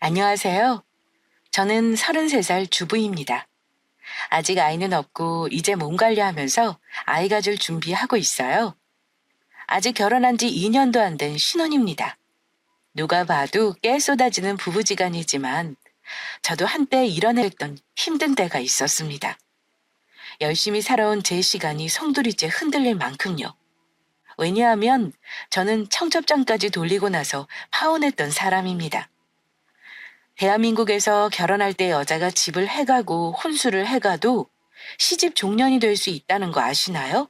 안녕하세요. 저는 33살 주부입니다. 아직 아이는 없고 이제 몸 관리하면서 아이 가질 준비하고 있어요. 아직 결혼한 지 2년도 안 된 신혼입니다. 누가 봐도 깨 쏟아지는 부부지간이지만 저도 한때 이뤄냈던 힘든 때가 있었습니다. 열심히 살아온 제 시간이 송두리째 흔들릴 만큼요. 왜냐하면 저는 청첩장까지 돌리고 나서 파혼했던 사람입니다. 대한민국에서 결혼할 때 여자가 집을 해가고 혼수를 해가도 시집 종년이 될 수 있다는 거 아시나요?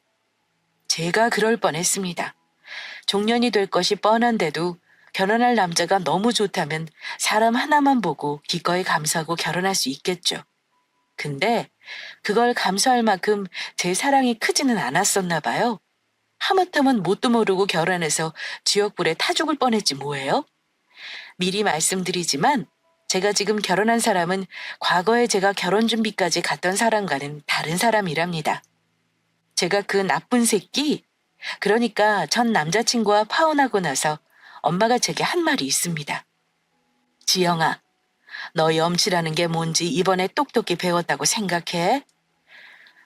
제가 그럴 뻔했습니다. 종년이 될 것이 뻔한데도 결혼할 남자가 너무 좋다면 사람 하나만 보고 기꺼이 감수하고 결혼할 수 있겠죠. 근데 그걸 감수할 만큼 제 사랑이 크지는 않았었나 봐요. 하마터면 뭣도 모르고 결혼해서 지옥불에 타 죽을 뻔했지 뭐예요? 미리 말씀드리지만 제가 지금 결혼한 사람은 과거에 제가 결혼 준비까지 갔던 사람과는 다른 사람이랍니다. 제가 그 나쁜 새끼, 그러니까 전 남자친구와 파혼하고 나서 엄마가 제게 한 말이 있습니다. 지영아, 너 염치라는 게 뭔지 이번에 똑똑히 배웠다고 생각해?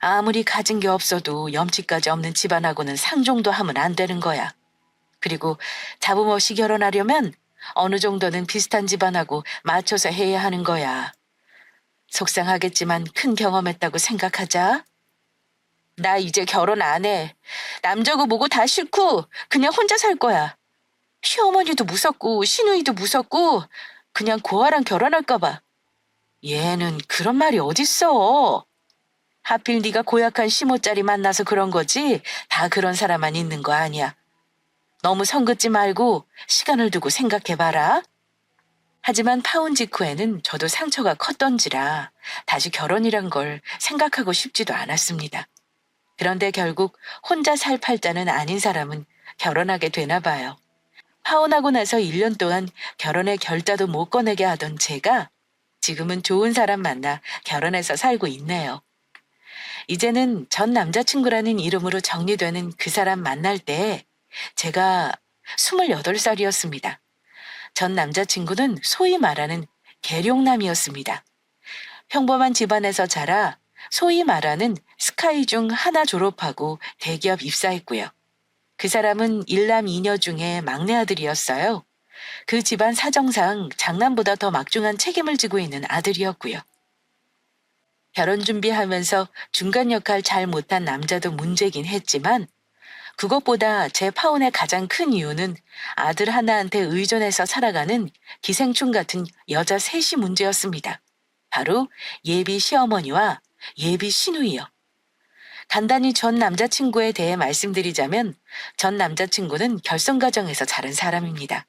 아무리 가진 게 없어도 염치까지 없는 집안하고는 상종도 하면 안 되는 거야. 그리고 잡음 없이 결혼하려면 어느 정도는 비슷한 집안하고 맞춰서 해야 하는 거야. 속상하겠지만 큰 경험했다고 생각하자. 나 이제 결혼 안 해. 남자고 뭐고 다 싫고 그냥 혼자 살 거야. 시어머니도 무섭고 시누이도 무섭고 그냥 고아랑 결혼할까 봐. 얘는 그런 말이 어딨어. 하필 네가 고약한 시모짜리 만나서 그런 거지 다 그런 사람만 있는 거 아니야. 너무 성긋지 말고 시간을 두고 생각해봐라. 하지만 파혼 직후에는 저도 상처가 컸던지라 다시 결혼이란 걸 생각하고 싶지도 않았습니다. 그런데 결국 혼자 살 팔자는 아닌 사람은 결혼하게 되나 봐요. 파혼하고 나서 1년 동안 결혼의 결자도 못 꺼내게 하던 제가 지금은 좋은 사람 만나 결혼해서 살고 있네요. 이제는 전 남자친구라는 이름으로 정리되는 그 사람 만날 때 제가 28살이었습니다. 전 남자친구는 소위 말하는 계룡남이었습니다. 평범한 집안에서 자라 소위 말하는 스카이 중 하나 졸업하고 대기업 입사했고요. 그 사람은 일남 이녀 중에 막내 아들이었어요. 그 집안 사정상 장남보다 더 막중한 책임을 지고 있는 아들이었고요. 결혼 준비하면서 중간 역할 잘 못한 남자도 문제긴 했지만 그것보다 제 파혼의 가장 큰 이유는 아들 하나한테 의존해서 살아가는 기생충 같은 여자 셋이 문제였습니다. 바로 예비 시어머니와 예비 시누이요. 간단히 전 남자친구에 대해 말씀드리자면 전 남자친구는 결성가정에서 자란 사람입니다.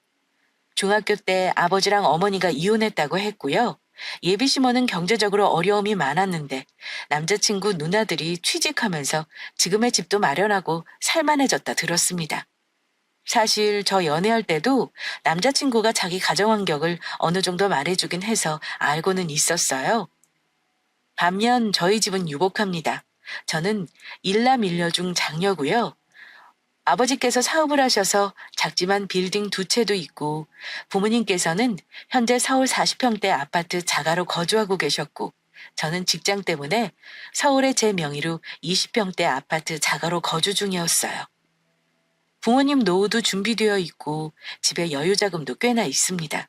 중학교 때 아버지랑 어머니가 이혼했다고 했고요. 예비 시모는 경제적으로 어려움이 많았는데 남자친구 누나들이 취직하면서 지금의 집도 마련하고 살만해졌다 들었습니다. 사실 저 연애할 때도 남자친구가 자기 가정 환경을 어느 정도 말해주긴 해서 알고는 있었어요. 반면 저희 집은 유복합니다. 저는 일남 일녀 중 장녀고요. 아버지께서 사업을 하셔서 작지만 빌딩 2채도 있고 부모님께서는 현재 서울 40평대 아파트 자가로 거주하고 계셨고 저는 직장 때문에 서울의 제 명의로 20평대 아파트 자가로 거주 중이었어요. 부모님 노후도 준비되어 있고 집에 여유자금도 꽤나 있습니다.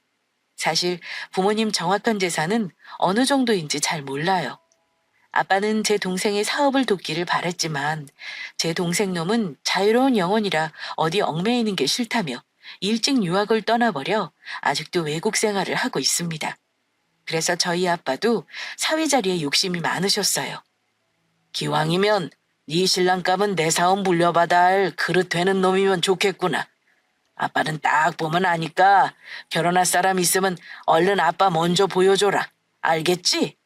사실 부모님 정확한 재산은 어느 정도인지 잘 몰라요. 아빠는 제 동생의 사업을 돕기를 바랬지만 제 동생 놈은 자유로운 영혼이라 어디 얽매이는 게 싫다며 일찍 유학을 떠나버려 아직도 외국 생활을 하고 있습니다. 그래서 저희 아빠도 사위자리에 욕심이 많으셨어요. 기왕이면 네 신랑감은 내 사업 물려받아 할 그릇 되는 놈이면 좋겠구나. 아빠는 딱 보면 아니까 결혼할 사람 있으면 얼른 아빠 먼저 보여줘라. 알겠지?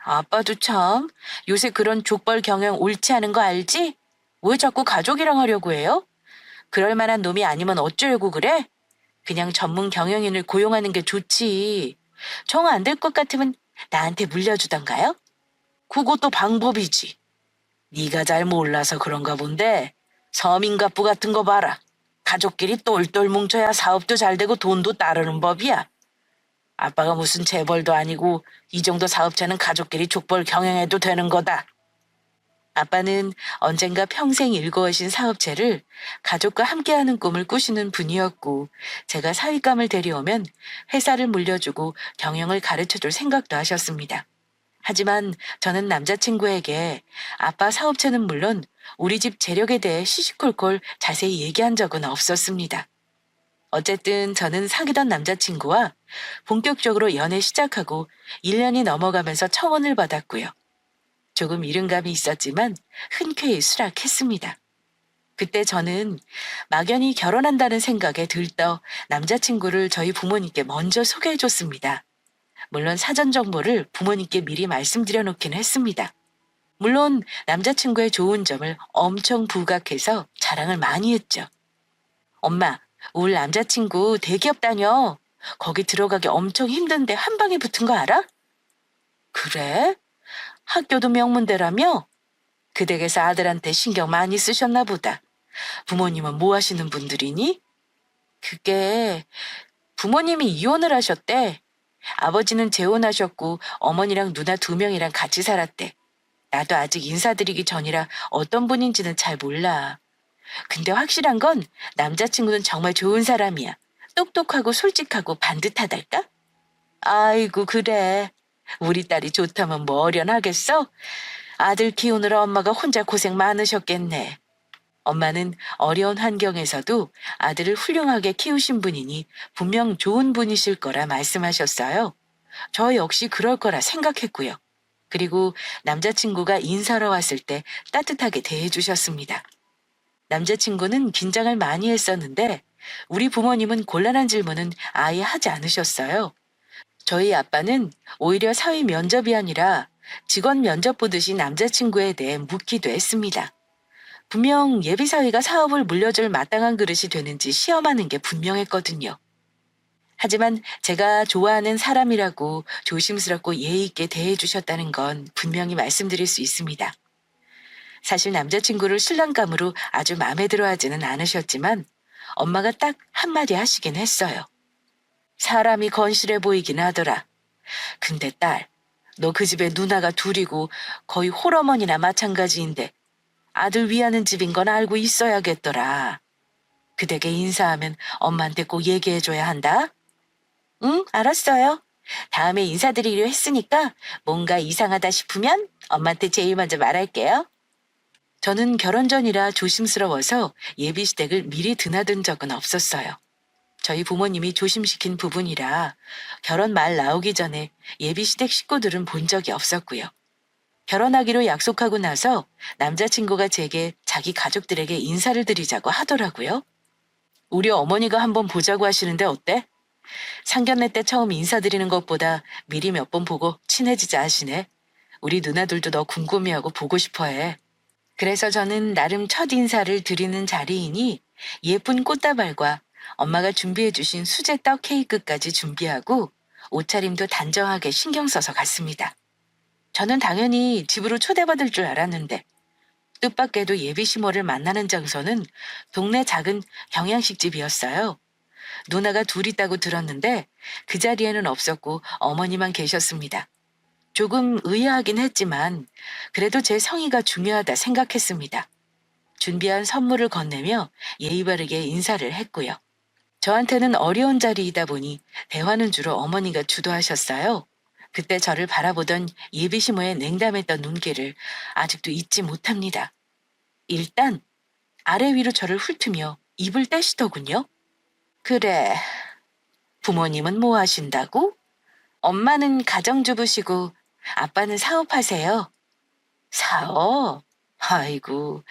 아빠도 참 요새 그런 족벌 경영 옳지 않은 거 알지? 왜 자꾸 가족이랑 하려고 해요? 그럴 만한 놈이 아니면 어쩌려고 그래? 그냥 전문 경영인을 고용하는 게 좋지. 정 안 될 것 같으면 나한테 물려주던가요? 그것도 방법이지. 네가 잘 몰라서 그런가 본데 서민갑부 같은 거 봐라. 가족끼리 똘똘 뭉쳐야 사업도 잘 되고 돈도 따르는 법이야. 아빠가 무슨 재벌도 아니고 이 정도 사업체는 가족끼리 족벌 경영해도 되는 거다. 아빠는 언젠가 평생 일궈오신 사업체를 가족과 함께하는 꿈을 꾸시는 분이었고, 제가 사윗감을 데려오면 회사를 물려주고 경영을 가르쳐줄 생각도 하셨습니다. 하지만 저는 남자친구에게 아빠 사업체는 물론 우리 집 재력에 대해 시시콜콜 자세히 얘기한 적은 없었습니다. 어쨌든 저는 사귀던 남자친구와 본격적으로 연애 시작하고 1년이 넘어가면서 청혼을 받았고요. 조금 이른감이 있었지만 흔쾌히 수락했습니다. 그때 저는 막연히 결혼한다는 생각에 들떠 남자친구를 저희 부모님께 먼저 소개해줬습니다. 물론 사전 정보를 부모님께 미리 말씀드려 놓긴 했습니다. 물론 남자친구의 좋은 점을 엄청 부각해서 자랑을 많이 했죠. 엄마, 우리 남자친구 대기업 다녀. 거기 들어가기 엄청 힘든데 한 방에 붙은 거 알아? 그래? 학교도 명문대라며? 그 댁에서 아들한테 신경 많이 쓰셨나 보다. 부모님은 뭐 하시는 분들이니? 그게 부모님이 이혼을 하셨대. 아버지는 재혼하셨고 어머니랑 누나 2명이랑 같이 살았대. 나도 아직 인사드리기 전이라 어떤 분인지는 잘 몰라. 근데 확실한 건 남자친구는 정말 좋은 사람이야. 똑똑하고 솔직하고 반듯하달까? 아이고 그래. 우리 딸이 좋다면 뭐 어련하겠어? 아들 키우느라 엄마가 혼자 고생 많으셨겠네. 엄마는 어려운 환경에서도 아들을 훌륭하게 키우신 분이니 분명 좋은 분이실 거라 말씀하셨어요. 저 역시 그럴 거라 생각했고요. 그리고 남자친구가 인사하러 왔을 때 따뜻하게 대해주셨습니다. 남자친구는 긴장을 많이 했었는데 우리 부모님은 곤란한 질문은 아예 하지 않으셨어요. 저희 아빠는 오히려 사위 면접이 아니라 직원 면접 보듯이 남자친구에 대해 묻기도 했습니다. 분명 예비사위가 사업을 물려줄 마땅한 그릇이 되는지 시험하는 게 분명했거든요. 하지만 제가 좋아하는 사람이라고 조심스럽고 예의 있게 대해주셨다는 건 분명히 말씀드릴 수 있습니다. 사실 남자친구를 신랑감으로 아주 마음에 들어 하지는 않으셨지만 엄마가 딱 한마디 하시긴 했어요. 사람이 건실해 보이긴 하더라. 근데 딸, 너 그 집에 누나가 둘이고 거의 홀어머니나 마찬가지인데 아들 위하는 집인 건 알고 있어야겠더라. 그 댁에 인사하면 엄마한테 꼭 얘기해줘야 한다. 응, 알았어요. 다음에 인사드리기로 했으니까 뭔가 이상하다 싶으면 엄마한테 제일 먼저 말할게요. 저는 결혼 전이라 조심스러워서 예비시댁을 미리 드나든 적은 없었어요. 저희 부모님이 조심시킨 부분이라 결혼 말 나오기 전에 예비시댁 식구들은 본 적이 없었고요. 결혼하기로 약속하고 나서 남자친구가 제게 자기 가족들에게 인사를 드리자고 하더라고요. 우리 어머니가 한번 보자고 하시는데 어때? 상견례 때 처음 인사드리는 것보다 미리 몇 번 보고 친해지자 하시네. 우리 누나들도 너 궁금해하고 보고 싶어해. 그래서 저는 나름 첫 인사를 드리는 자리이니 예쁜 꽃다발과 엄마가 준비해주신 수제떡 케이크까지 준비하고 옷차림도 단정하게 신경 써서 갔습니다. 저는 당연히 집으로 초대받을 줄 알았는데 뜻밖에도 예비시모를 만나는 장소는 동네 작은 경양식집이었어요. 누나가 둘 있다고 들었는데 그 자리에는 없었고 어머니만 계셨습니다. 조금 의아하긴 했지만 그래도 제 성의가 중요하다 생각했습니다. 준비한 선물을 건네며 예의 바르게 인사를 했고요. 저한테는 어려운 자리이다 보니 대화는 주로 어머니가 주도하셨어요. 그때 저를 바라보던 예비시모의 냉담했던 눈길을 아직도 잊지 못합니다. 일단 아래 위로 저를 훑으며 입을 떼시더군요. 그래, 부모님은 뭐 하신다고? 엄마는 가정주부시고 아빠는 사업하세요. 사업? 아이고,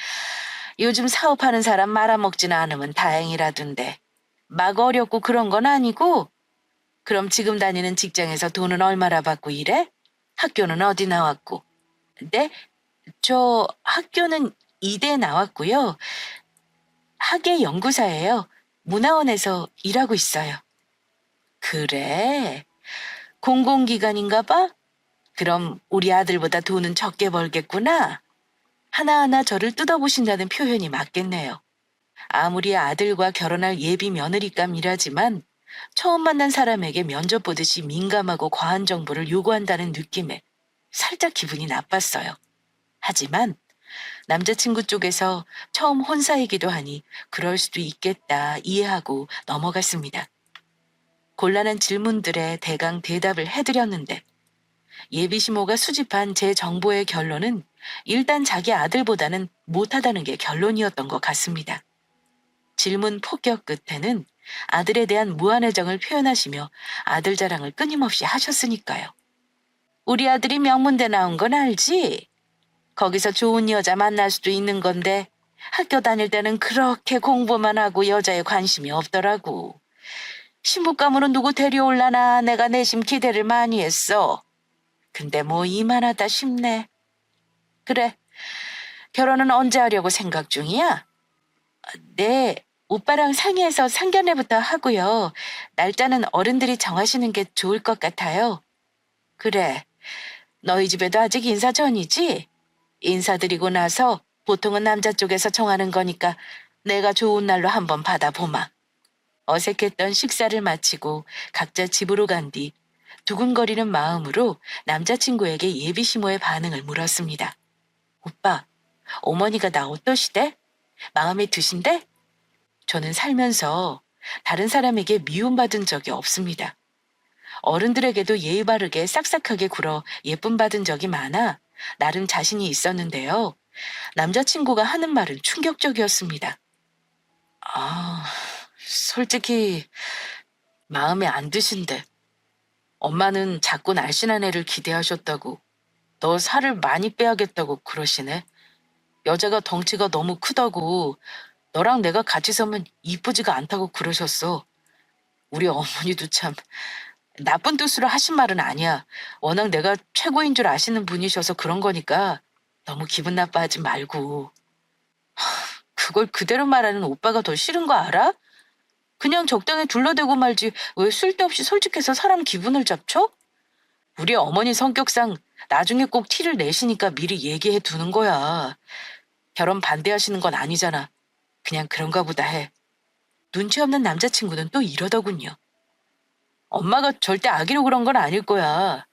요즘 사업하는 사람 말아먹지는 않으면 다행이라던데. 막 어렵고 그런 건 아니고? 그럼 지금 다니는 직장에서 돈은 얼마나 받고 일해? 학교는 어디 나왔고? 네? 저 학교는 이대 나왔고요. 학예연구사예요. 문화원에서 일하고 있어요. 그래? 공공기관인가 봐? 그럼 우리 아들보다 돈은 적게 벌겠구나. 하나하나 저를 뜯어보신다는 표현이 맞겠네요. 아무리 아들과 결혼할 예비 며느리감이라지만 처음 만난 사람에게 면접 보듯이 민감하고 과한 정보를 요구한다는 느낌에 살짝 기분이 나빴어요. 하지만 남자친구 쪽에서 처음 혼사이기도 하니 그럴 수도 있겠다 이해하고 넘어갔습니다. 곤란한 질문들에 대강 대답을 해드렸는데 예비시모가 수집한 제 정보의 결론은 일단 자기 아들보다는 못하다는 게 결론이었던 것 같습니다. 질문 폭격 끝에는 아들에 대한 무한애정을 표현하시며 아들 자랑을 끊임없이 하셨으니까요. 우리 아들이 명문대 나온 건 알지? 거기서 좋은 여자 만날 수도 있는 건데 학교 다닐 때는 그렇게 공부만 하고 여자에 관심이 없더라고. 신부감으로 누구 데려올라나 내가 내심 기대를 많이 했어. 근데 뭐 이만하다 싶네. 그래, 결혼은 언제 하려고 생각 중이야? 네, 오빠랑 상의해서 상견례부터 하고요. 날짜는 어른들이 정하시는 게 좋을 것 같아요. 그래, 너희 집에도 아직 인사 전이지? 인사드리고 나서 보통은 남자 쪽에서 정하는 거니까 내가 좋은 날로 한번 받아보마. 어색했던 식사를 마치고 각자 집으로 간 뒤 두근거리는 마음으로 남자친구에게 예비시모의 반응을 물었습니다. 오빠, 어머니가 나 어떠시대? 마음에 드신대? 저는 살면서 다른 사람에게 미움받은 적이 없습니다. 어른들에게도 예의 바르게 싹싹하게 굴어 예쁨 받은 적이 많아 나름 자신이 있었는데요. 남자친구가 하는 말은 충격적이었습니다. 아, 솔직히 마음에 안 드신대. 엄마는 자꾸 날씬한 애를 기대하셨다고. 너 살을 많이 빼야겠다고 그러시네. 여자가 덩치가 너무 크다고 너랑 내가 같이 서면 이쁘지가 않다고 그러셨어. 우리 어머니도 참 나쁜 뜻으로 하신 말은 아니야. 워낙 내가 최고인 줄 아시는 분이셔서 그런 거니까 너무 기분 나빠하지 말고. 그걸 그대로 말하는 오빠가 더 싫은 거 알아? 그냥 적당히 둘러대고 말지 왜 쓸데없이 솔직해서 사람 기분을 잡쳐? 우리 어머니 성격상 나중에 꼭 티를 내시니까 미리 얘기해 두는 거야. 결혼 반대하시는 건 아니잖아. 그냥 그런가 보다 해. 눈치 없는 남자친구는 또 이러더군요. 엄마가 절대 악의로 그런 건 아닐 거야.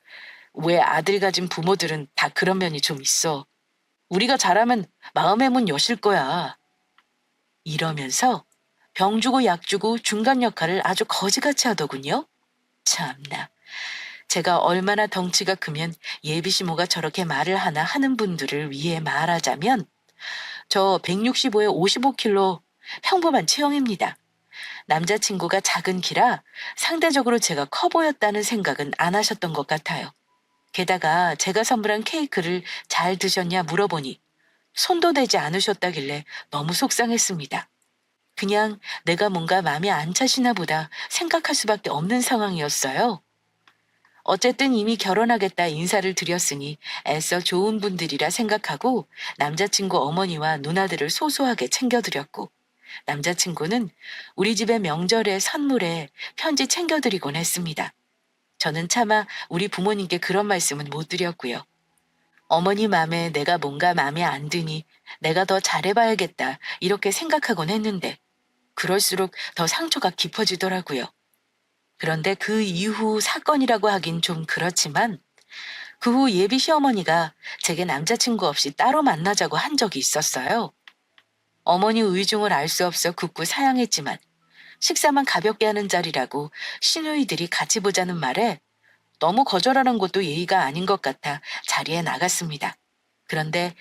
왜 아들 가진 부모들은 다 그런 면이 좀 있어. 우리가 잘하면 마음의 문 여실 거야. 이러면서 병 주고 약 주고 중간 역할을 아주 거지같이 하더군요. 참나. 제가 얼마나 덩치가 크면 예비시모가 저렇게 말을 하나 하는 분들을 위해 말하자면 저 165에 55kg 평범한 체형입니다. 남자친구가 작은 키라 상대적으로 제가 커 보였다는 생각은 안 하셨던 것 같아요. 게다가 제가 선물한 케이크를 잘 드셨냐 물어보니 손도 대지 않으셨다길래 너무 속상했습니다. 그냥 내가 뭔가 마음에 안 차시나 보다 생각할 수밖에 없는 상황이었어요. 어쨌든 이미 결혼하겠다 인사를 드렸으니 애써 좋은 분들이라 생각하고 남자친구 어머니와 누나들을 소소하게 챙겨드렸고 남자친구는 우리 집의 명절에 선물에 편지 챙겨드리곤 했습니다. 저는 차마 우리 부모님께 그런 말씀은 못 드렸고요. 어머니 맘에 내가 뭔가 마음에 안 드니 내가 더 잘해봐야겠다 이렇게 생각하곤 했는데 그럴수록 더 상처가 깊어지더라고요. 그런데 그 이후 사건이라고 하긴 좀 그렇지만 그 후 예비 시어머니가 제게 남자친구 없이 따로 만나자고 한 적이 있었어요. 어머니 의중을 알 수 없어 굳고 사양했지만 식사만 가볍게 하는 자리라고 시누이들이 같이 보자는 말에 너무 거절하는 것도 예의가 아닌 것 같아 자리에 나갔습니다. 그런데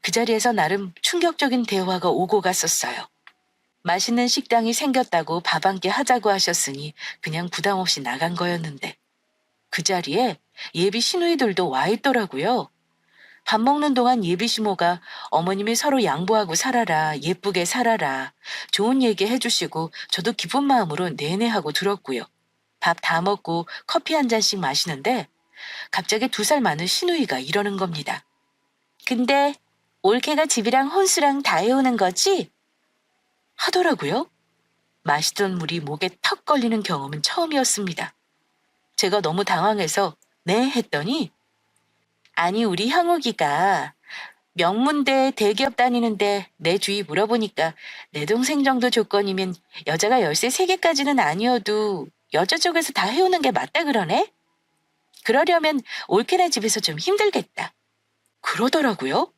그 자리에서 나름 충격적인 대화가 오고 갔었어요. 맛있는 식당이 생겼다고 밥 한 끼 하자고 하셨으니 그냥 부담 없이 나간 거였는데 그 자리에 예비 시누이들도 와 있더라고요. 밥 먹는 동안 예비 시모가 어머님이 서로 양보하고 살아라, 예쁘게 살아라, 좋은 얘기 해주시고 저도 기쁜 마음으로 내내 하고 들었고요. 밥 다 먹고 커피 한 잔씩 마시는데 갑자기 2살 많은 시누이가 이러는 겁니다. 근데 올케가 집이랑 혼수랑 다 해오는 거지? 하더라고요. 마시던 물이 목에 턱 걸리는 경험은 처음이었습니다. 제가 너무 당황해서 네 했더니 아니 우리 형욱이가 명문대 대기업 다니는데 내 주위 물어보니까 내 동생 정도 조건이면 여자가 열쇠 3개까지는 아니어도 여자 쪽에서 다 해오는 게 맞다 그러네? 그러려면 올케네 집에서 좀 힘들겠다. 그러더라고요.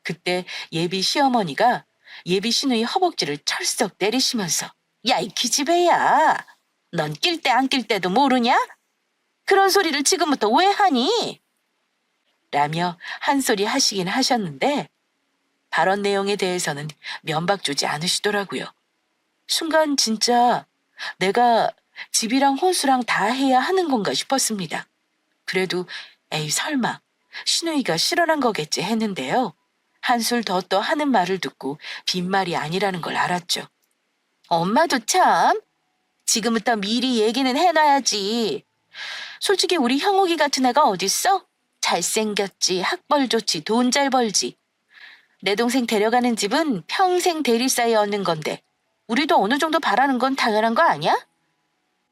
그때 예비 시어머니가 예비 시누이 허벅지를 철썩 때리시면서 야, 이 기집애야. 넌 낄 때 안 낄 때도 모르냐? 그런 소리를 지금부터 왜 하니? 라며 한 소리 하시긴 하셨는데 발언 내용에 대해서는 면박 주지 않으시더라고요. 순간 진짜 내가 집이랑 혼수랑 다 해야 하는 건가 싶었습니다. 그래도 에이 설마 시누이가 실언한 거겠지 했는데요. 한술 더 떠 하는 말을 듣고 빈말이 아니라는 걸 알았죠. 엄마도 참 지금부터 미리 얘기는 해놔야지. 솔직히 우리 형욱이 같은 애가 어딨어? 잘생겼지, 학벌 좋지, 돈 잘 벌지. 내 동생 데려가는 집은 평생 대리사에 얻는 건데 우리도 어느 정도 바라는 건 당연한 거 아니야?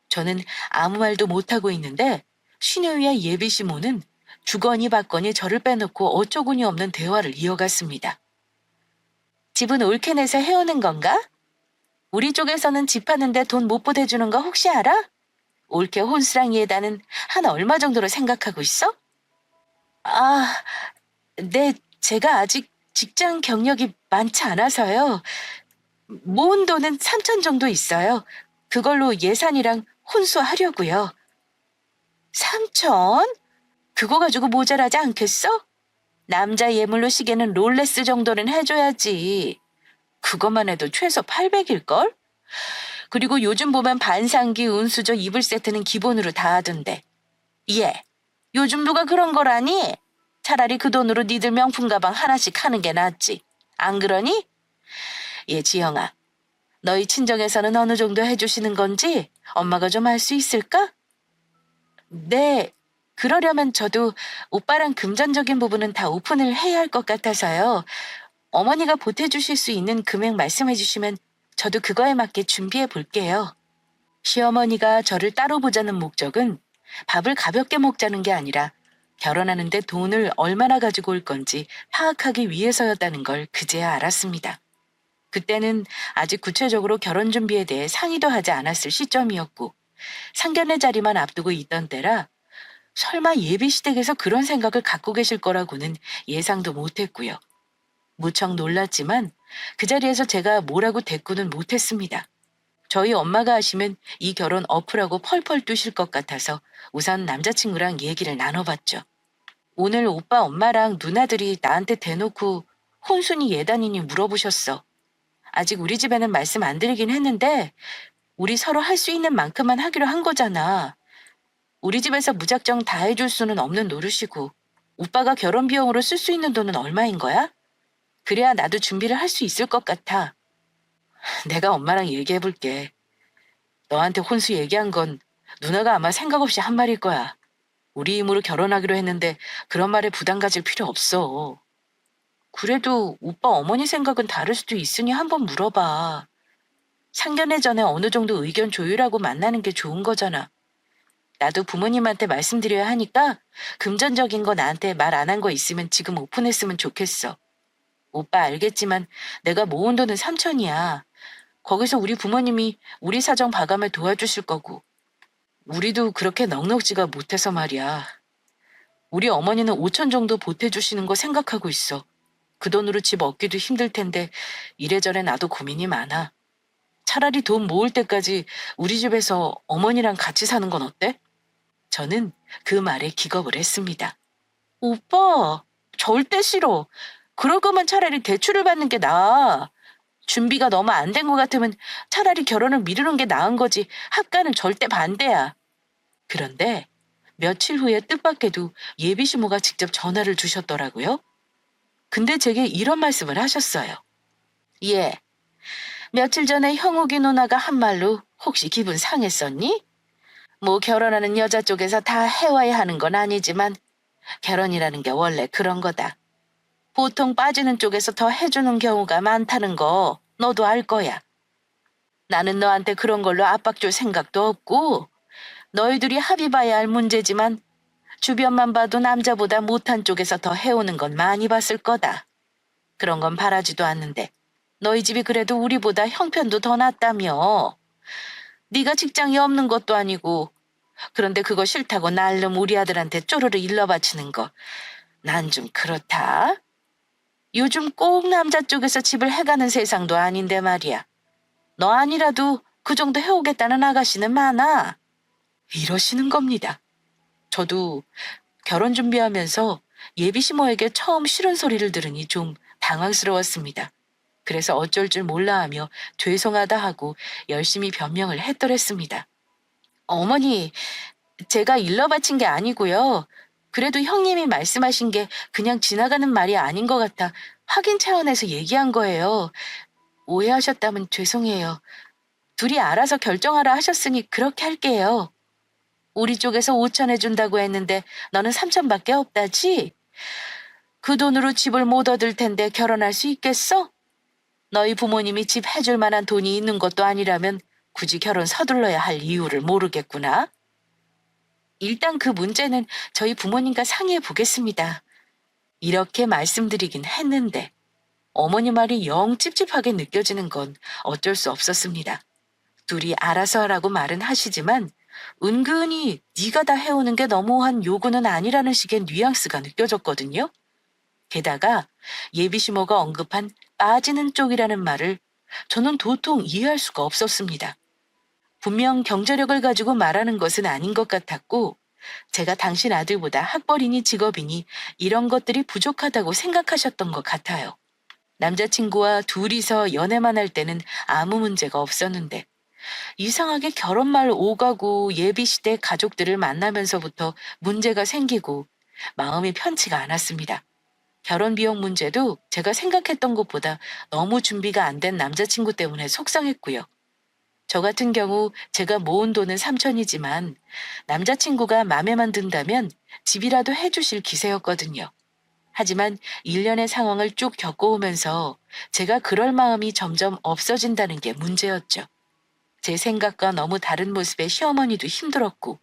저는 아무 말도 못하고 있는데 시누이와 예비 시모는 주거니 받거니 저를 빼놓고 어처구니 없는 대화를 이어갔습니다. 집은 올케넷에 해오는 건가? 우리 쪽에서는 집 하는데 돈 못 보태주는 거 혹시 알아? 올케 혼수랑 예단은 한 얼마 정도로 생각하고 있어? 아, 네, 제가 아직 직장 경력이 많지 않아서요. 모은 돈은 3천 정도 있어요. 그걸로 예산이랑 혼수하려고요. 3천? 그거 가지고 모자라지 않겠어? 남자 예물로 시계는 롤레스 정도는 해줘야지. 그것만 해도 최소 800일걸? 그리고 요즘 보면 반상기 은수저 이불 세트는 기본으로 다 하던데. 예, 요즘 누가 그런 거라니? 차라리 그 돈으로 니들 명품 가방 하나씩 하는 게 낫지. 안 그러니? 예, 지영아. 너희 친정에서는 어느 정도 해주시는 건지 엄마가 좀 알 수 있을까? 네, 그러려면 저도 오빠랑 금전적인 부분은 다 오픈을 해야 할 것 같아서요. 어머니가 보태주실 수 있는 금액 말씀해 주시면 저도 그거에 맞게 준비해 볼게요. 시어머니가 저를 따로 보자는 목적은 밥을 가볍게 먹자는 게 아니라 결혼하는데 돈을 얼마나 가지고 올 건지 파악하기 위해서였다는 걸 그제야 알았습니다. 그때는 아직 구체적으로 결혼 준비에 대해 상의도 하지 않았을 시점이었고 상견례 자리만 앞두고 있던 때라 설마 예비시댁에서 그런 생각을 갖고 계실 거라고는 예상도 못했고요. 무척 놀랐지만 그 자리에서 제가 뭐라고 대꾸는 못했습니다. 저희 엄마가 하시면 이 결혼 어프라고 펄펄 뛰실 것 같아서 우선 남자친구랑 얘기를 나눠봤죠. 오늘 오빠 엄마랑 누나들이 나한테 대놓고 혼순이 예단이니 물어보셨어. 아직 우리 집에는 말씀 안 드리긴 했는데 우리 서로 할 수 있는 만큼만 하기로 한 거잖아. 우리 집에서 무작정 다 해줄 수는 없는 노릇이고 오빠가 결혼 비용으로 쓸 수 있는 돈은 얼마인 거야? 그래야 나도 준비를 할 수 있을 것 같아. 내가 엄마랑 얘기해 볼게. 너한테 혼수 얘기한 건 누나가 아마 생각 없이 한 말일 거야. 우리 힘으로 결혼하기로 했는데 그런 말에 부담 가질 필요 없어. 그래도 오빠 어머니 생각은 다를 수도 있으니 한번 물어봐. 상견례 전에 어느 정도 의견 조율하고 만나는 게 좋은 거잖아. 나도 부모님한테 말씀드려야 하니까 금전적인 거 나한테 말 안 한 거 있으면 지금 오픈했으면 좋겠어. 오빠 알겠지만 내가 모은 돈은 3천이야. 거기서 우리 부모님이 우리 사정 봐가며 도와주실 거고. 우리도 그렇게 넉넉지가 못해서 말이야. 우리 어머니는 5천 정도 보태주시는 거 생각하고 있어. 그 돈으로 집 얻기도 힘들 텐데 이래저래 나도 고민이 많아. 차라리 돈 모을 때까지 우리 집에서 어머니랑 같이 사는 건 어때? 저는 그 말에 기겁을 했습니다. 오빠, 절대 싫어. 그럴 거면 차라리 대출을 받는 게 나아. 준비가 너무 안 된 것 같으면 차라리 결혼을 미루는 게 나은 거지. 합가는 절대 반대야. 그런데 며칠 후에 뜻밖에도 예비 시모가 직접 전화를 주셨더라고요. 근데 제게 이런 말씀을 하셨어요. 예, 며칠 전에 형욱이 누나가 한 말로 혹시 기분 상했었니? 뭐 결혼하는 여자 쪽에서 다 해와야 하는 건 아니지만 결혼이라는 게 원래 그런 거다. 보통 빠지는 쪽에서 더 해주는 경우가 많다는 거 너도 알 거야. 나는 너한테 그런 걸로 압박 줄 생각도 없고 너희들이 합의 봐야 할 문제지만 주변만 봐도 남자보다 못한 쪽에서 더 해오는 건 많이 봤을 거다. 그런 건 바라지도 않는데 너희 집이 그래도 우리보다 형편도 더 낫다며. 네가 직장이 없는 것도 아니고 그런데 그거 싫다고 날름 우리 아들한테 쪼르르 일러바치는 거. 난 좀 그렇다. 요즘 꼭 남자 쪽에서 집을 해가는 세상도 아닌데 말이야. 너 아니라도 그 정도 해오겠다는 아가씨는 많아. 이러시는 겁니다. 저도 결혼 준비하면서 예비 시모에게 처음 싫은 소리를 들으니 좀 당황스러웠습니다. 그래서 어쩔 줄 몰라 하며 죄송하다 하고 열심히 변명을 했더랬습니다. 어머니, 제가 일러 바친 게 아니고요. 그래도 형님이 말씀하신 게 그냥 지나가는 말이 아닌 것 같아 확인 차원에서 얘기한 거예요. 오해하셨다면 죄송해요. 둘이 알아서 결정하라 하셨으니 그렇게 할게요. 우리 쪽에서 5천 해준다고 했는데 너는 3천밖에 없다지? 그 돈으로 집을 못 얻을 텐데 결혼할 수 있겠어? 너희 부모님이 집 해줄 만한 돈이 있는 것도 아니라면 굳이 결혼 서둘러야 할 이유를 모르겠구나. 일단 그 문제는 저희 부모님과 상의해 보겠습니다. 이렇게 말씀드리긴 했는데 어머니 말이 영 찝찝하게 느껴지는 건 어쩔 수 없었습니다. 둘이 알아서 하라고 말은 하시지만 은근히 네가 다 해오는 게 너무한 요구는 아니라는 식의 뉘앙스가 느껴졌거든요. 게다가 예비시모가 언급한 빠지는 쪽이라는 말을 저는 도통 이해할 수가 없었습니다. 분명 경제력을 가지고 말하는 것은 아닌 것 같았고 제가 당신 아들보다 학벌이니 직업이니 이런 것들이 부족하다고 생각하셨던 것 같아요. 남자친구와 둘이서 연애만 할 때는 아무 문제가 없었는데 이상하게 결혼말 오가고 예비시대 가족들을 만나면서부터 문제가 생기고 마음이 편치가 않았습니다. 결혼 비용 문제도 제가 생각했던 것보다 너무 준비가 안 된 남자친구 때문에 속상했고요. 저 같은 경우 제가 모은 돈은 3천이지만 남자친구가 맘에만 든다면 집이라도 해주실 기세였거든요. 하지만 1년의 상황을 쭉 겪어오면서 제가 그럴 마음이 점점 없어진다는 게 문제였죠. 제 생각과 너무 다른 모습의 시어머니도 힘들었고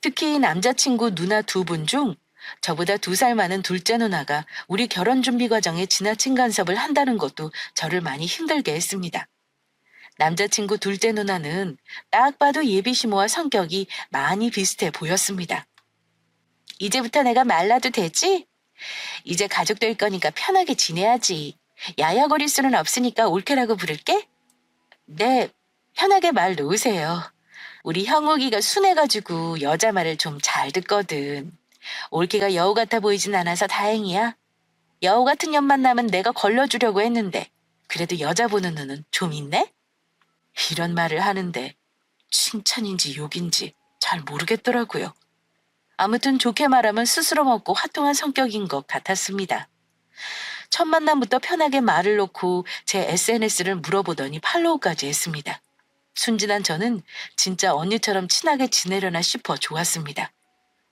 특히 남자친구 누나 2분 중 저보다 2살 많은 둘째 누나가 우리 결혼 준비 과정에 지나친 간섭을 한다는 것도 저를 많이 힘들게 했습니다. 남자친구 둘째 누나는 딱 봐도 예비시모와 성격이 많이 비슷해 보였습니다. 이제부터 내가 말라도 되지? 이제 가족 될 거니까 편하게 지내야지. 야야거릴 수는 없으니까 올케라고 부를게? 네, 편하게 말 놓으세요. 우리 형욱이가 순해가지고 여자 말을 좀 잘 듣거든. 올케가 여우 같아 보이진 않아서 다행이야. 여우 같은 년 만나면 내가 걸러주려고 했는데 그래도 여자 보는 눈은 좀 있네? 이런 말을 하는데 칭찬인지 욕인지 잘 모르겠더라고요. 아무튼 좋게 말하면 스스럼 없고 화통한 성격인 것 같았습니다. 첫 만남부터 편하게 말을 놓고 제 SNS를 물어보더니 팔로우까지 했습니다. 순진한 저는 진짜 언니처럼 친하게 지내려나 싶어 좋았습니다.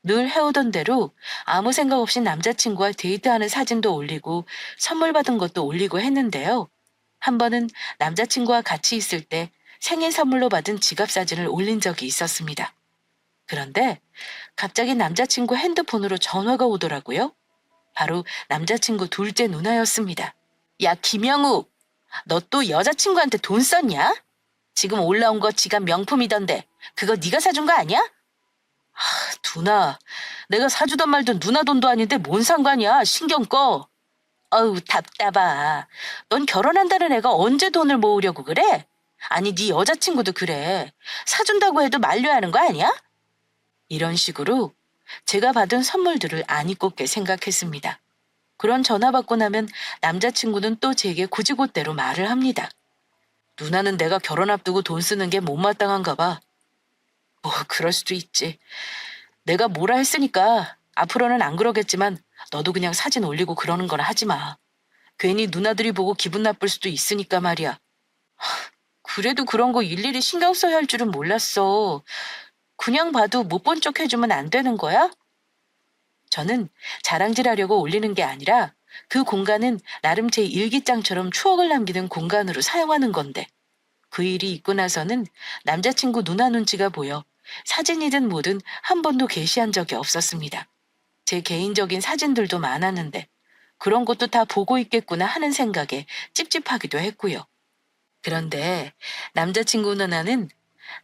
늘 해오던 대로 아무 생각 없이 남자친구와 데이트하는 사진도 올리고 선물 받은 것도 올리고 했는데요. 한 번은 남자친구와 같이 있을 때 생일 선물로 받은 지갑 사진을 올린 적이 있었습니다. 그런데 갑자기 남자친구 핸드폰으로 전화가 오더라고요. 바로 남자친구 둘째 누나였습니다. 야, 김영욱, 너 또 여자친구한테 돈 썼냐? 지금 올라온 거 지갑 명품이던데 그거 네가 사준 거 아니야? 누나, 내가 사주던 말던 누나 돈도 아닌데 뭔 상관이야. 신경 꺼. 어우, 답답하. 넌 결혼한다는 애가 언제 돈을 모으려고 그래? 아니, 네 여자친구도 그래. 사준다고 해도 말려야 하는 거 아니야? 이런 식으로 제가 받은 선물들을 안 잊고게 생각했습니다. 그런 전화 받고 나면 남자친구는 또 제게 고지고대로 말을 합니다. 누나는 내가 결혼 앞두고 돈 쓰는 게 못마땅한가 봐. 뭐 그럴 수도 있지. 내가 뭐라 했으니까 앞으로는 안 그러겠지만 너도 그냥 사진 올리고 그러는 거나 하지 마. 괜히 누나들이 보고 기분 나쁠 수도 있으니까 말이야. 그래도 그런 거 일일이 신경 써야 할 줄은 몰랐어. 그냥 봐도 못 본 척 해주면 안 되는 거야? 저는 자랑질하려고 올리는 게 아니라 그 공간은 나름 제 일기장처럼 추억을 남기는 공간으로 사용하는 건데 그 일이 있고 나서는 남자친구 누나 눈치가 보여 사진이든 뭐든 한 번도 게시한 적이 없었습니다. 제 개인적인 사진들도 많았는데 그런 것도 다 보고 있겠구나 하는 생각에 찝찝하기도 했고요. 그런데 남자친구 누나는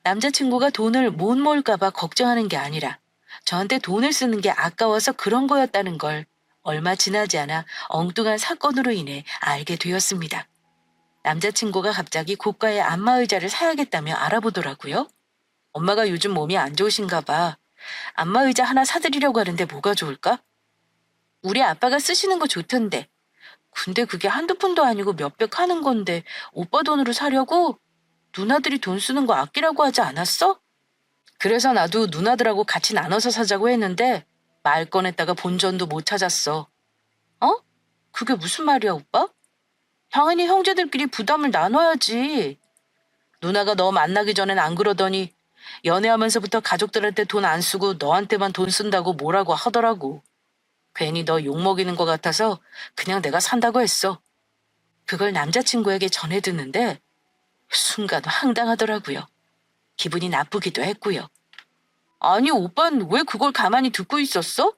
남자친구가 돈을 못 모을까봐 걱정하는 게 아니라 저한테 돈을 쓰는 게 아까워서 그런 거였다는 걸 얼마 지나지 않아 엉뚱한 사건으로 인해 알게 되었습니다. 남자친구가 갑자기 고가의 안마의자를 사야겠다며 알아보더라고요. 엄마가 요즘 몸이 안 좋으신가 봐. 안마의자 하나 사드리려고 하는데 뭐가 좋을까? 우리 아빠가 쓰시는 거 좋던데. 근데 그게 한두 푼도 아니고 몇백 하는 건데 오빠 돈으로 사려고? 누나들이 돈 쓰는 거 아끼라고 하지 않았어? 그래서 나도 누나들하고 같이 나눠서 사자고 했는데 말 꺼냈다가 본전도 못 찾았어. 어? 그게 무슨 말이야, 오빠? 당연히 형제들끼리 부담을 나눠야지. 누나가 너 만나기 전엔 안 그러더니 연애하면서부터 가족들한테 돈 안 쓰고 너한테만 돈 쓴다고 뭐라고 하더라고. 괜히 너 욕먹이는 것 같아서 그냥 내가 산다고 했어. 그걸 남자친구에게 전해 듣는데 순간 황당하더라고요. 기분이 나쁘기도 했고요. 아니, 오빤 왜 그걸 가만히 듣고 있었어?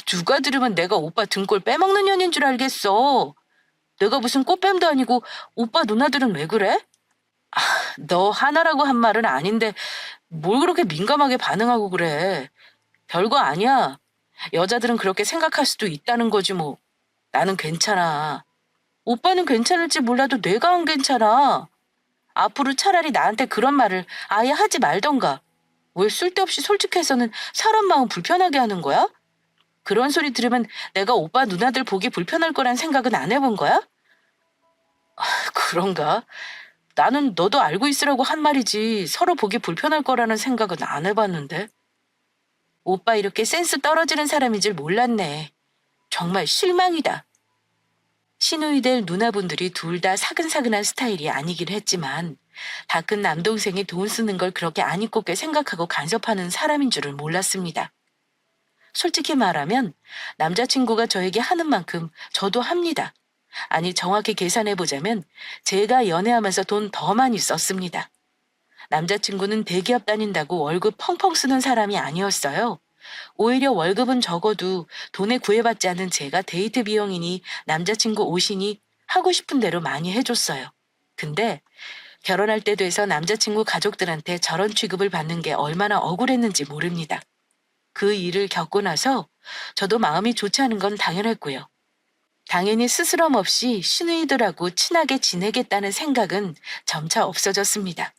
누가 들으면 내가 오빠 등골 빼먹는 년인 줄 알겠어. 내가 무슨 꽃뱀도 아니고 오빠 누나들은 왜 그래? 너 하나라고 한 말은 아닌데 뭘 그렇게 민감하게 반응하고 그래. 별거 아니야. 여자들은 그렇게 생각할 수도 있다는 거지 뭐. 나는 괜찮아. 오빠는 괜찮을지 몰라도 내가 안 괜찮아. 앞으로 차라리 나한테 그런 말을 아예 하지 말던가. 왜 쓸데없이 솔직해서는 사람 마음 불편하게 하는 거야? 그런 소리 들으면 내가 오빠 누나들 보기 불편할 거란 생각은 안 해본 거야? 그런가? 나는 너도 알고 있으라고 한 말이지 서로 보기 불편할 거라는 생각은 안 해봤는데. 오빠 이렇게 센스 떨어지는 사람인 줄 몰랐네. 정말 실망이다. 시누이 될 누나분들이 둘 다 사근사근한 스타일이 아니긴 했지만 다 큰 남동생이 돈 쓰는 걸 그렇게 안 이꼽게 생각하고 간섭하는 사람인 줄은 몰랐습니다. 솔직히 말하면 남자친구가 저에게 하는 만큼 저도 합니다. 아니 정확히 계산해보자면 제가 연애하면서 돈 더 많이 썼습니다. 남자친구는 대기업 다닌다고 월급 펑펑 쓰는 사람이 아니었어요. 오히려 월급은 적어도 돈에 구애받지 않는 제가 데이트 비용이니 남자친구 옷이니 하고 싶은 대로 많이 해줬어요. 근데 결혼할 때 돼서 남자친구 가족들한테 저런 취급을 받는 게 얼마나 억울했는지 모릅니다. 그 일을 겪고 나서 저도 마음이 좋지 않은 건 당연했고요. 당연히 스스럼 없이 시누이들하고 친하게 지내겠다는 생각은 점차 없어졌습니다.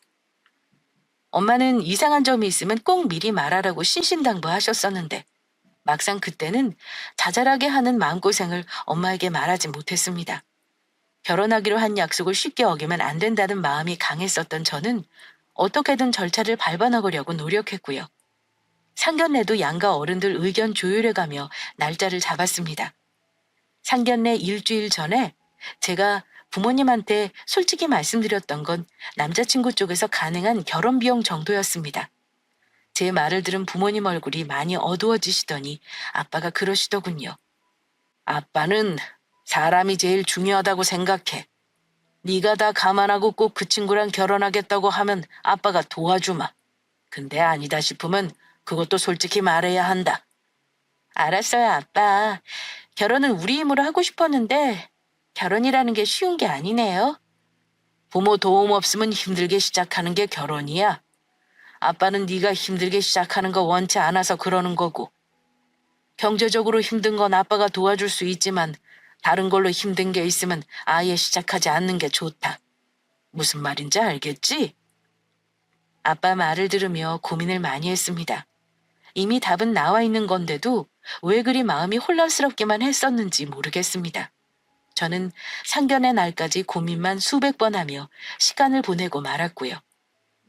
엄마는 이상한 점이 있으면 꼭 미리 말하라고 신신당부하셨었는데 막상 그때는 자잘하게 하는 마음고생을 엄마에게 말하지 못했습니다. 결혼하기로 한 약속을 쉽게 어기면 안 된다는 마음이 강했었던 저는 어떻게든 절차를 밟아나가려고 노력했고요. 상견례도 양가 어른들 의견 조율해가며 날짜를 잡았습니다. 상견례 일주일 전에 제가 부모님한테 솔직히 말씀드렸던 건 남자친구 쪽에서 가능한 결혼 비용 정도였습니다. 제 말을 들은 부모님 얼굴이 많이 어두워지시더니 아빠가 그러시더군요. 아빠는 사람이 제일 중요하다고 생각해. 네가 다 감안하고 꼭 그 친구랑 결혼하겠다고 하면 아빠가 도와주마. 근데 아니다 싶으면 그것도 솔직히 말해야 한다. 알았어요, 아빠. 결혼은 우리 힘으로 하고 싶었는데 결혼이라는 게 쉬운 게 아니네요. 부모 도움 없으면 힘들게 시작하는 게 결혼이야. 아빠는 네가 힘들게 시작하는 거 원치 않아서 그러는 거고. 경제적으로 힘든 건 아빠가 도와줄 수 있지만 다른 걸로 힘든 게 있으면 아예 시작하지 않는 게 좋다. 무슨 말인지 알겠지? 아빠 말을 들으며 고민을 많이 했습니다. 이미 답은 나와 있는 건데도 왜 그리 마음이 혼란스럽기만 했었는지 모르겠습니다. 저는 상견례 날까지 고민만 수백 번 하며 시간을 보내고 말았고요.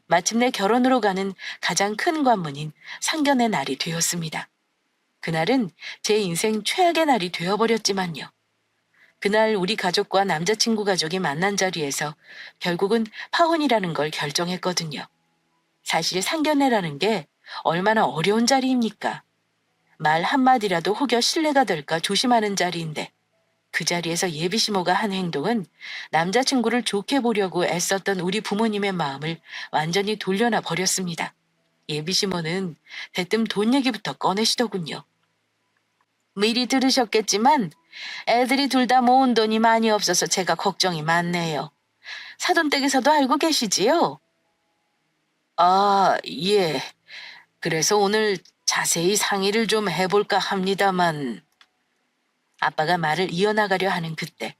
마침내 결혼으로 가는 가장 큰 관문인 상견례 날이 되었습니다. 그날은 제 인생 최악의 날이 되어버렸지만요. 그날 우리 가족과 남자친구 가족이 만난 자리에서 결국은 파혼이라는 걸 결정했거든요. 사실 상견례라는 게 얼마나 어려운 자리입니까? 말 한마디라도 혹여 실례가 될까 조심하는 자리인데 그 자리에서 예비시모가 한 행동은 남자친구를 좋게 보려고 애썼던 우리 부모님의 마음을 완전히 돌려놔 버렸습니다. 예비시모는 대뜸 돈 얘기부터 꺼내시더군요. 미리 들으셨겠지만 애들이 둘 다 모은 돈이 많이 없어서 제가 걱정이 많네요. 사돈댁에서도 알고 계시지요? 아, 예. 그래서 오늘 자세히 상의를 좀 해볼까 합니다만. 아빠가 말을 이어나가려 하는 그때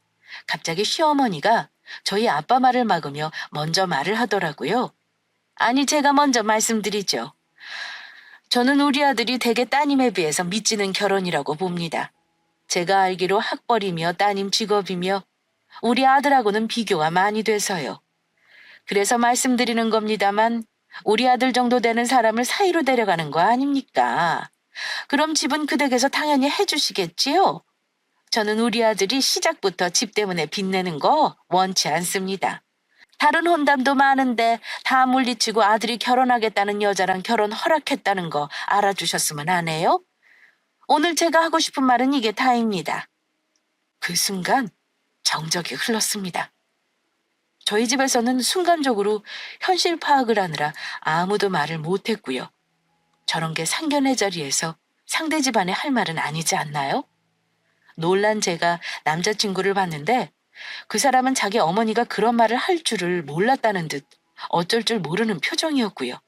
갑자기 시어머니가 저희 아빠 말을 막으며 먼저 말을 하더라고요. 아니, 제가 먼저 말씀드리죠. 저는 우리 아들이 대개 따님에 비해서 미치는 결혼이라고 봅니다. 제가 알기로 학벌이며 따님 직업이며 우리 아들하고는 비교가 많이 돼서요. 그래서 말씀드리는 겁니다만 우리 아들 정도 되는 사람을 사이로 데려가는 거 아닙니까? 그럼 집은 그 댁에서 당연히 해주시겠지요? 저는 우리 아들이 시작부터 집 때문에 빚내는 거 원치 않습니다. 다른 혼담도 많은데 다 물리치고 아들이 결혼하겠다는 여자랑 결혼 허락했다는 거 알아주셨으면 안 해요? 오늘 제가 하고 싶은 말은 이게 다입니다. 그 순간 정적이 흘렀습니다. 저희 집에서는 순간적으로 현실 파악을 하느라 아무도 말을 못했고요. 저런 게 상견례 자리에서 상대 집안에 할 말은 아니지 않나요? 놀란 제가 남자친구를 봤는데 그 사람은 자기 어머니가 그런 말을 할 줄을 몰랐다는 듯 어쩔 줄 모르는 표정이었고요.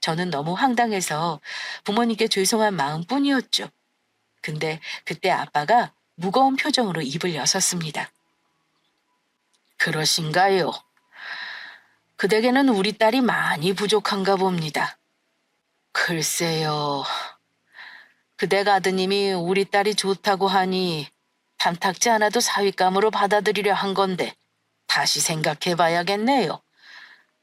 저는 너무 황당해서 부모님께 죄송한 마음뿐이었죠. 근데 그때 아빠가 무거운 표정으로 입을 여섰습니다. 그러신가요? 그대에게는 우리 딸이 많이 부족한가 봅니다. 글쎄요. 그댁 아드님이 우리 딸이 좋다고 하니 탐탁지 않아도 사윗감으로 받아들이려 한 건데 다시 생각해 봐야겠네요.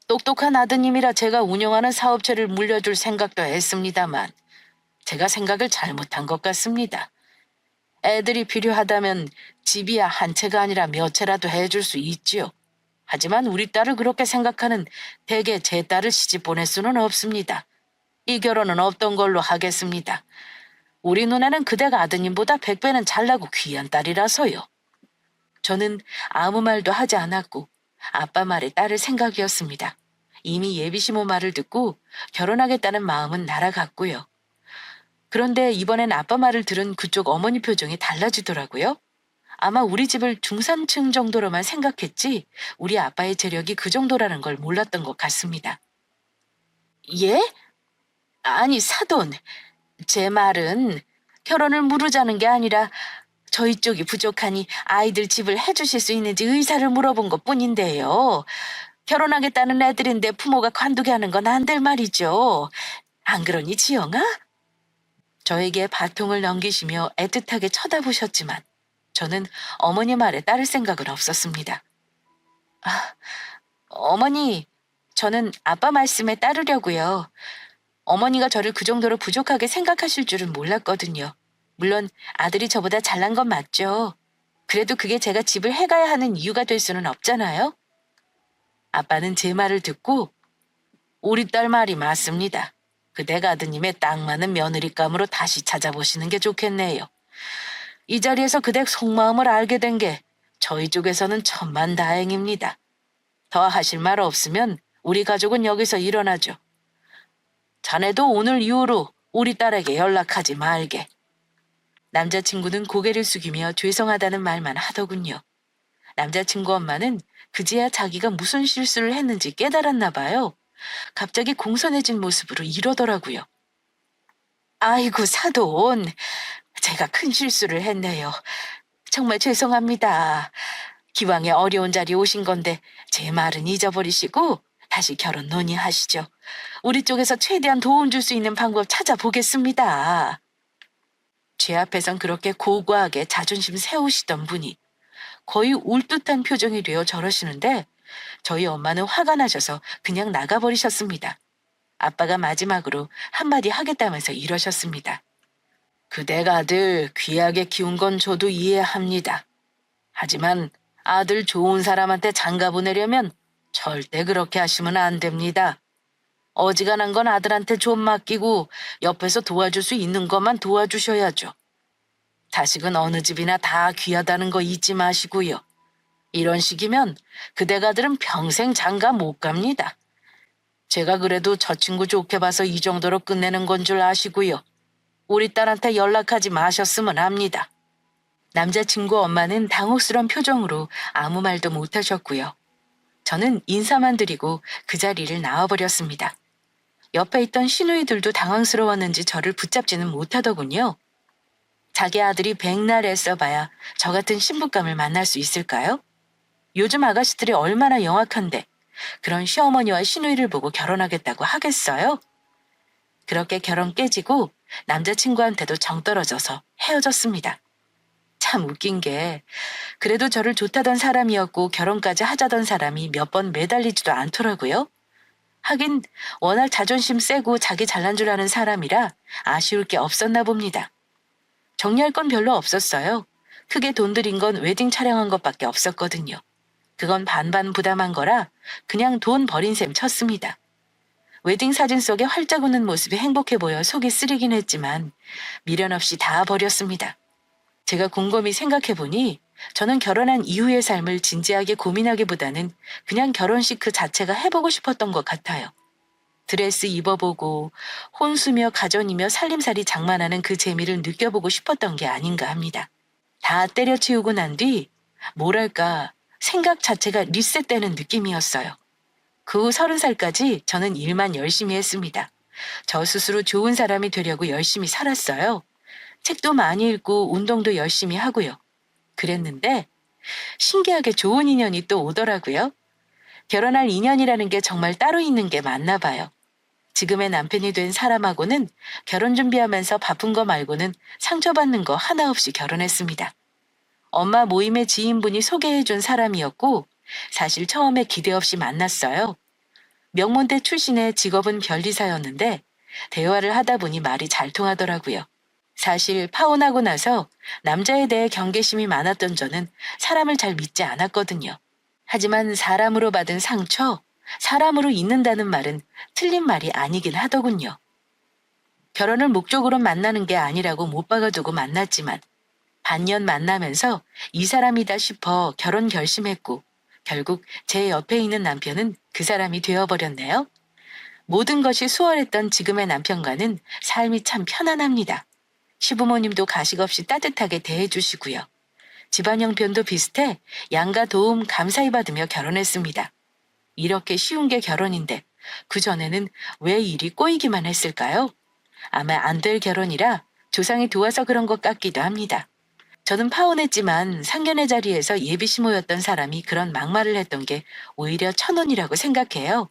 똑똑한 아드님이라 제가 운영하는 사업체를 물려줄 생각도 했습니다만 제가 생각을 잘못한 것 같습니다. 애들이 필요하다면 집이야 한 채가 아니라 몇 채라도 해줄 수 있지요. 하지만 우리 딸을 그렇게 생각하는 대개 제 딸을 시집 보낼 수는 없습니다. 이 결혼은 없던 걸로 하겠습니다. 우리 누나는 그대가 아드님보다 100배는 잘나고 귀한 딸이라서요. 저는 아무 말도 하지 않았고 아빠 말에 따를 생각이었습니다. 이미 예비시모 말을 듣고 결혼하겠다는 마음은 날아갔고요. 그런데 이번엔 아빠 말을 들은 그쪽 어머니 표정이 달라지더라고요. 아마 우리 집을 중산층 정도로만 생각했지 우리 아빠의 재력이 그 정도라는 걸 몰랐던 것 같습니다. 예? 아니, 사돈. 제 말은 결혼을 무르자는 게 아니라 저희 쪽이 부족하니 아이들 집을 해주실 수 있는지 의사를 물어본 것뿐인데요. 결혼하겠다는 애들인데 부모가 관두게 하는 건 안 될 말이죠. 안 그러니 지영아? 저에게 바통을 넘기시며 애틋하게 쳐다보셨지만 저는 어머니 말에 따를 생각은 없었습니다. 아, 어머니, 저는 아빠 말씀에 따르려고요. 어머니가 저를 그 정도로 부족하게 생각하실 줄은 몰랐거든요. 물론 아들이 저보다 잘난 건 맞죠. 그래도 그게 제가 집을 해가야 하는 이유가 될 수는 없잖아요. 아빠는 제 말을 듣고 우리 딸 말이 맞습니다. 그댁 아드님의 딱 맞는 며느리감으로 다시 찾아보시는 게 좋겠네요. 이 자리에서 그댁 속마음을 알게 된 게 저희 쪽에서는 천만다행입니다. 더 하실 말 없으면 우리 가족은 여기서 일어나죠. 자네도 오늘 이후로 우리 딸에게 연락하지 말게. 남자친구는 고개를 숙이며 죄송하다는 말만 하더군요. 남자친구 엄마는 그제야 자기가 무슨 실수를 했는지 깨달았나 봐요. 갑자기 공손해진 모습으로 이러더라고요. 아이고, 사돈. 제가 큰 실수를 했네요. 정말 죄송합니다. 기왕에 어려운 자리에 오신 건데 제 말은 잊어버리시고 다시 결혼 논의하시죠. 우리 쪽에서 최대한 도움 줄 수 있는 방법 찾아보겠습니다. 제 앞에선 그렇게 고고하게 자존심 세우시던 분이 거의 울 듯한 표정이 되어 저러시는데 저희 엄마는 화가 나셔서 그냥 나가버리셨습니다. 아빠가 마지막으로 한마디 하겠다면서 이러셨습니다. 그댁 아들 귀하게 키운 건 저도 이해합니다. 하지만 아들 좋은 사람한테 장가 보내려면 절대 그렇게 하시면 안 됩니다. 어지간한 건 아들한테 좀 맡기고 옆에서 도와줄 수 있는 것만 도와주셔야죠. 자식은 어느 집이나 다 귀하다는 거 잊지 마시고요. 이런 식이면 그댁 아들은 평생 장가 못 갑니다. 제가 그래도 저 친구 좋게 봐서 이 정도로 끝내는 건 줄 아시고요. 우리 딸한테 연락하지 마셨으면 합니다. 남자친구 엄마는 당혹스러운 표정으로 아무 말도 못하셨고요. 저는 인사만 드리고 그 자리를 나와버렸습니다. 옆에 있던 시누이들도 당황스러웠는지 저를 붙잡지는 못하더군요. 자기 아들이 백날 애써봐야 저 같은 신부감을 만날 수 있을까요? 요즘 아가씨들이 얼마나 영악한데 그런 시어머니와 시누이를 보고 결혼하겠다고 하겠어요? 그렇게 결혼 깨지고 남자친구한테도 정 떨어져서 헤어졌습니다. 참 웃긴 게 그래도 저를 좋다던 사람이었고 결혼까지 하자던 사람이 몇 번 매달리지도 않더라고요. 하긴 워낙 자존심 세고 자기 잘난 줄 아는 사람이라 아쉬울 게 없었나 봅니다. 정리할 건 별로 없었어요. 크게 돈 들인 건 웨딩 촬영한 것밖에 없었거든요. 그건 반반 부담한 거라 그냥 돈 버린 셈 쳤습니다. 웨딩 사진 속에 활짝 웃는 모습이 행복해 보여 속이 쓰리긴 했지만 미련 없이 다 버렸습니다. 제가 곰곰이 생각해보니 저는 결혼한 이후의 삶을 진지하게 고민하기보다는 그냥 결혼식 그 자체가 해보고 싶었던 것 같아요. 드레스 입어보고 혼수며 가전이며 살림살이 장만하는 그 재미를 느껴보고 싶었던 게 아닌가 합니다. 다 때려치우고 난 뒤 뭐랄까 생각 자체가 리셋되는 느낌이었어요. 그 후 30살까지 저는 일만 열심히 했습니다. 저 스스로 좋은 사람이 되려고 열심히 살았어요. 책도 많이 읽고 운동도 열심히 하고요. 그랬는데 신기하게 좋은 인연이 또 오더라고요. 결혼할 인연이라는 게 정말 따로 있는 게 맞나 봐요. 지금의 남편이 된 사람하고는 결혼 준비하면서 바쁜 거 말고는 상처받는 거 하나 없이 결혼했습니다. 엄마 모임의 지인분이 소개해준 사람이었고 사실 처음에 기대 없이 만났어요. 명문대 출신의 직업은 변리사였는데 대화를 하다 보니 말이 잘 통하더라고요. 사실 파혼하고 나서 남자에 대해 경계심이 많았던 저는 사람을 잘 믿지 않았거든요. 하지만 사람으로 받은 상처, 사람으로 잊는다는 말은 틀린 말이 아니긴 하더군요. 결혼을 목적으로 만나는 게 아니라고 못 박아두고 만났지만 반년 만나면서 이 사람이다 싶어 결혼 결심했고 결국 제 옆에 있는 남편은 그 사람이 되어버렸네요. 모든 것이 수월했던 지금의 남편과는 삶이 참 편안합니다. 시부모님도 가식 없이 따뜻하게 대해주시고요. 집안 형편도 비슷해 양가 도움 감사히 받으며 결혼했습니다. 이렇게 쉬운 게 결혼인데 그전에는 왜 일이 꼬이기만 했을까요? 아마 안 될 결혼이라 조상이 도와서 그런 것 같기도 합니다. 저는 파혼했지만 상견례 자리에서 예비시모였던 사람이 그런 막말을 했던 게 오히려 천운이라고 생각해요.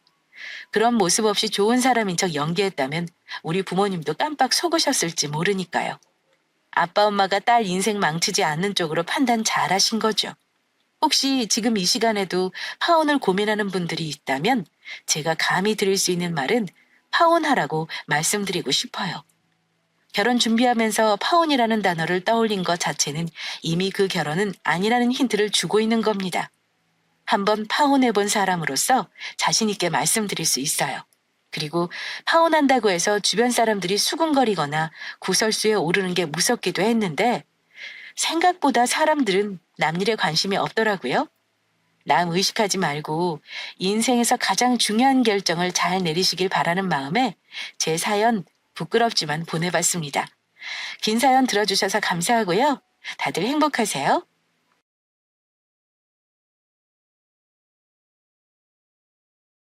그런 모습 없이 좋은 사람인 척 연기했다면 우리 부모님도 깜빡 속으셨을지 모르니까요. 아빠 엄마가 딸 인생 망치지 않는 쪽으로 판단 잘 하신 거죠. 혹시 지금 이 시간에도 파혼을 고민하는 분들이 있다면 제가 감히 드릴 수 있는 말은 파혼하라고 말씀드리고 싶어요. 결혼 준비하면서 파혼이라는 단어를 떠올린 것 자체는 이미 그 결혼은 아니라는 힌트를 주고 있는 겁니다. 한번 파혼해본 사람으로서 자신 있게 말씀드릴 수 있어요. 그리고 파혼한다고 해서 주변 사람들이 수군거리거나 구설수에 오르는 게 무섭기도 했는데 생각보다 사람들은 남일에 관심이 없더라고요. 남 의식하지 말고 인생에서 가장 중요한 결정을 잘 내리시길 바라는 마음에 제 사연 부끄럽지만 보내봤습니다. 긴 사연 들어주셔서 감사하고요. 다들 행복하세요.